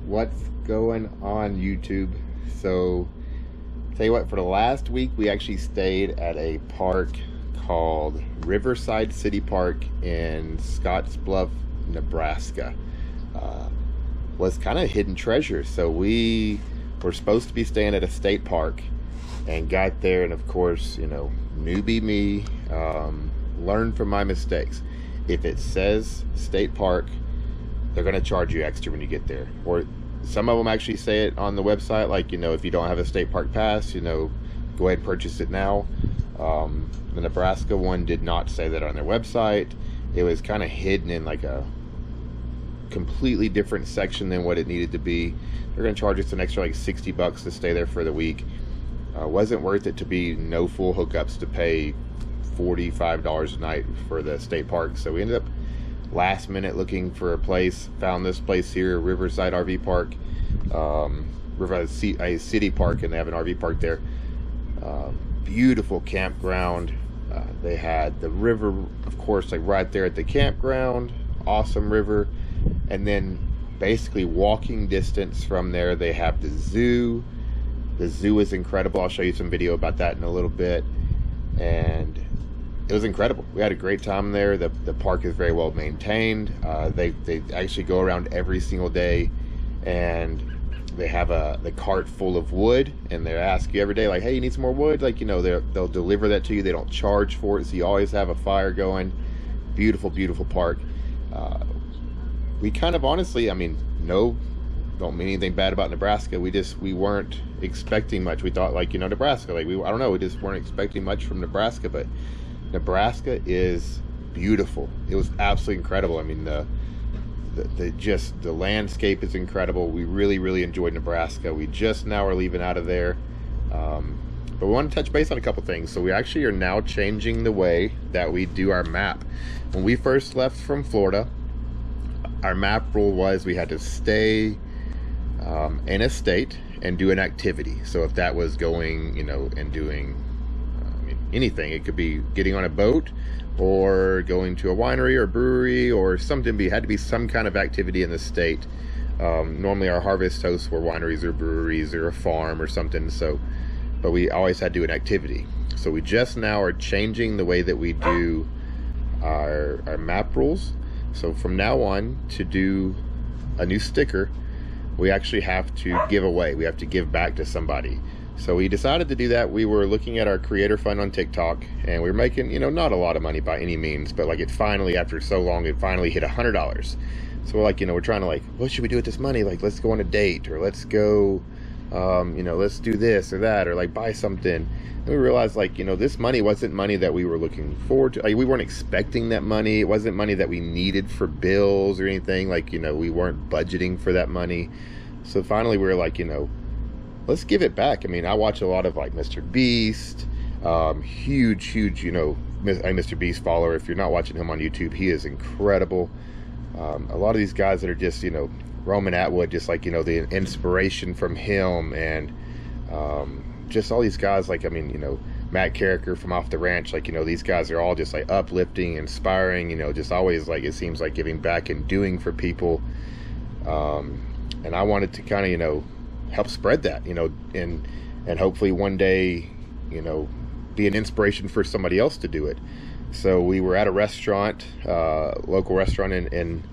What's going on, YouTube? So, tell you what, for the last week we actually stayed at a park called Riverside City Park in Scottsbluff, Nebraska. Was kind of hidden treasure. So we were supposed to be staying at a state park and got there, and of course, you know, newbie me, learned from my mistakes. If it says state park, they're going to charge you extra when you get there. Or some of them actually say it on the website, like, you know, if you don't have a state park pass, you know, go ahead and purchase it now. The Nebraska one did not say that on their website. It was kind of hidden in like a completely different section than what it needed to be. They're going to charge us an extra like 60 bucks to stay there for the week. Wasn't worth it to be no full hookups to pay $45 a night for the state park. So we ended up last minute looking for a place, found this place here, Riverside RV Park, Riverside City Park, and they have an RV park there. Beautiful campground. They had the river, of course, like right there at the campground. Awesome river. And then basically walking distance from there, they have the zoo. The zoo is incredible. I'll show you some video about that in a little bit. And it was incredible. We had a great time there. The park is very well maintained. They actually go around every single day, and they have the cart full of wood, and they ask you every day, like, hey, you need some more wood? Like, you know, they'll deliver that to you. They don't charge for it, so you always have a fire going. Beautiful, beautiful park. We kind of honestly, I mean, don't mean anything bad about Nebraska. We weren't expecting much. We thought, like, you know, Nebraska, like, I don't know, we just weren't expecting much from Nebraska, but Nebraska is beautiful. It was absolutely incredible. I mean, the landscape is incredible. We really enjoyed Nebraska. We just now are leaving out of there, but we want to touch base on a couple things. So we actually are now changing the way that we do our map. When we first left from Florida, our map rule was we had to stay in a state and do an activity. So if that was going, you know, and doing anything, it could be getting on a boat or going to a winery or brewery or something. It had to be some kind of activity in the state. Normally our harvest hosts were wineries or breweries or a farm or something. So, but we always had to do an activity. So we just now are changing the way that we do our map rules. So from now on, to do a new sticker, we actually have to give away. We have to give back to somebody. So we decided to do that. We were looking at our creator fund on TikTok, and we were making, you know, not a lot of money by any means, but like it finally, after so long, it finally hit $100. So we're like, you know, we're trying to like, what should we do with this money? Like, let's go on a date, or let's go, you know, let's do this or that, or like buy something. And we realized, like, you know, this money wasn't money that we were looking forward to. Like, we weren't expecting that money. It wasn't money that we needed for bills or anything. Like, you know, we weren't budgeting for that money. So finally we were like, you know, let's give it back. I mean, I watch a lot of like Mr. Beast, huge, you know, Mr. Beast follower. If you're not watching him on YouTube, he is incredible. A lot of these guys that are just, you know, Roman Atwood, just like, you know, the inspiration from him, and just all these guys, like, I mean, you know, Matt Carricker from Off the Ranch, like, you know, these guys are all just like uplifting, inspiring, you know, just always like, it seems like giving back and doing for people. And I wanted to kind of, you know, help spread that, you know, and hopefully one day, you know, be an inspiration for somebody else to do it. So we were at a restaurant, local restaurant in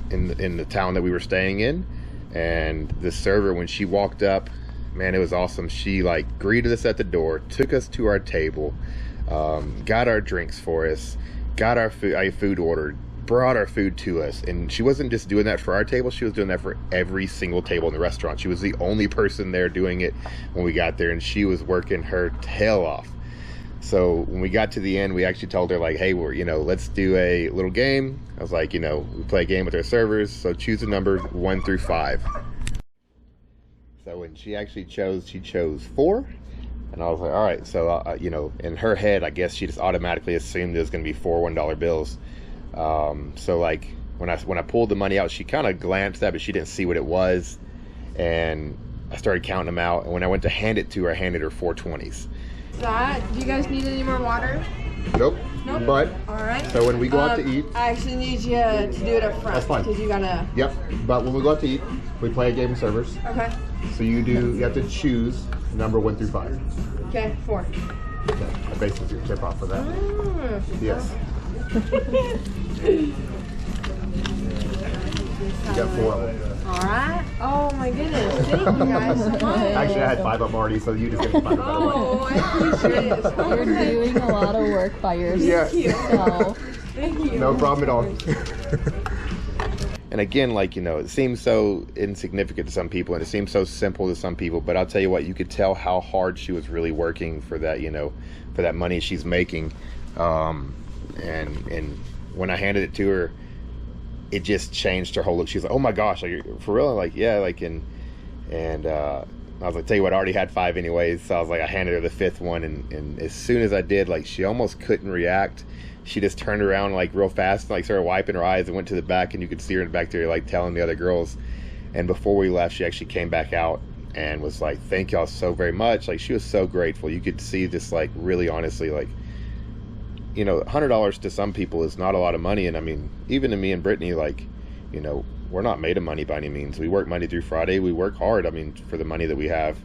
the town that we were staying in, and the server, when she walked up, man, it was awesome. She like greeted us at the door, took us to our table, got our drinks for us, got our food ordered, brought our food to us. And she wasn't just doing that for our table, she was doing that for every single table in the restaurant. She was the only person there doing it when we got there, and she was working her tail off. So when we got to the end, we actually told her, like, hey, we're, you know, let's do a little game. I was like, you know, we play a game with our servers, so choose a number 1 through 5. So when she actually chose, she chose 4. And I was like, all right. So, you know, in her head, I guess she just automatically assumed it was going to be 4 $1 bills. So like when I pulled the money out, she kind of glanced at it, but she didn't see what it was. And I started counting them out. And when I went to hand it to her, I handed her 4 20s. Do you guys need any more water? Nope. Nope. But all right. so when we go out to eat, I actually need you to do it up front. That's fine. Because you gotta. Yep. But when we go out to eat, we play a game of servers. Okay. So you have to choose number 1 through 5. Okay. 4. Okay. I basically your tip off for that. Yes. You got 4 of them. All right. Oh my goodness. Thank you guys so much. Actually, I had 5 of them already, so you just get to find a better one. Oh, I appreciate it. You're doing a lot of work by yourself. Yeah. Thank you. No problem at all. And again, like, you know, it seems so insignificant to some people and it seems so simple to some people, but I'll tell you what, you could tell how hard she was really working for that, you know, for that money she's making. And when I handed it to her, it just changed her whole look. She was like, "Oh my gosh, like, for real?" I'm like, yeah, like, and I was like, tell you what, I already had 5 anyways. So I was like, I handed her the 5th one, and as soon as I did, like, she almost couldn't react. She just turned around like real fast, and, like, started wiping her eyes and went to the back, and you could see her in the back there, like, telling the other girls. And before we left, she actually came back out and was like, "Thank y'all so very much." Like, she was so grateful. You could see this, like, really honestly, like, you know, $100 to some people is not a lot of money. And I mean, even to me and Brittany, like, you know, we're not made of money by any means. We work Monday through Friday. We work hard, I mean, for the money that we have.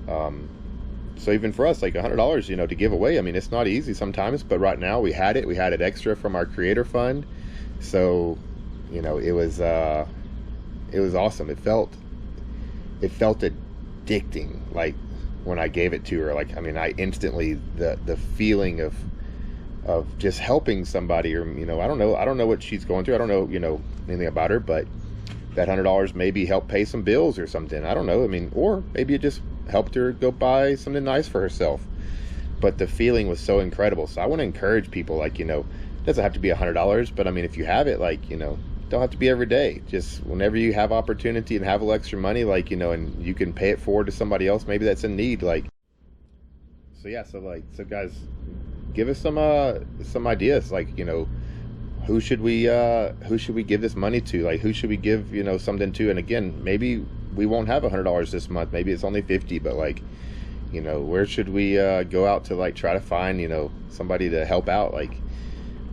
So even for us, like, $100, you know, to give away, I mean, it's not easy sometimes, but right now we had it extra from our creator fund. So, you know, it was awesome. It felt addicting. Like, when I gave it to her, like, I mean, I instantly, the feeling of just helping somebody, or, you know, I don't know what she's going through. I don't know, you know, anything about her, but that $100 maybe helped pay some bills or something. I don't know. I mean, or maybe it just helped her go buy something nice for herself. But the feeling was so incredible. So I want to encourage people, like, you know, it doesn't have to be $100, but I mean, if you have it, like, you know, don't have to be every day. Just whenever you have opportunity and have a little extra money, like, you know, and you can pay it forward to somebody else, maybe that's in need. Like, so yeah, so guys, give us some ideas, like, you know, who should we give this money to? Like, who should we give, you know, something to? And again, maybe we won't have $100 this month. Maybe it's only 50, but, like, you know, where should we go out to, like, try to find, you know, somebody to help out? Like,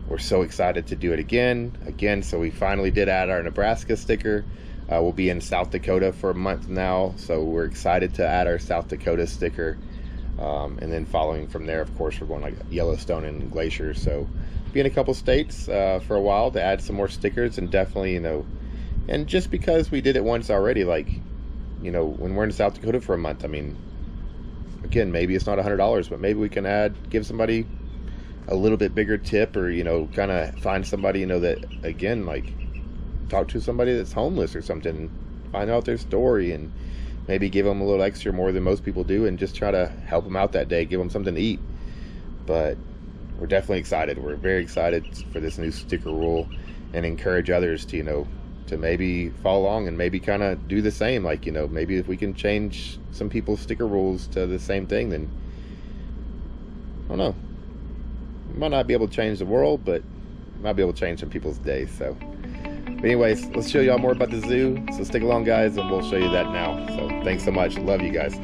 we're so excited to do it again. So we finally did add our Nebraska sticker. We'll be in South Dakota for a month now, so we're excited to add our South Dakota sticker. And then following from there, of course, we're going like Yellowstone and Glacier. So be in a couple states for a while to add some more stickers. And definitely, you know, and just because we did it once already, like, you know, when we're in South Dakota for a month, I mean, again, maybe it's not $100, but maybe we can give somebody a little bit bigger tip, or, you know, kind of find somebody, you know, that, again, like, talk to somebody that's homeless or something, and find out their story, and maybe give them a little extra more than most people do, and just try to help them out that day, give them something to eat. But we're definitely excited. We're very excited for this new sticker rule, and encourage others to, you know, to maybe follow along and maybe kind of do the same. Like, you know, maybe if we can change some people's sticker rules to the same thing, then I don't know. We might not be able to change the world, but we might be able to change some people's days. So, but anyways, let's show y'all more about the zoo. So stick along, guys, and we'll show you that now. So thanks so much. Love you guys.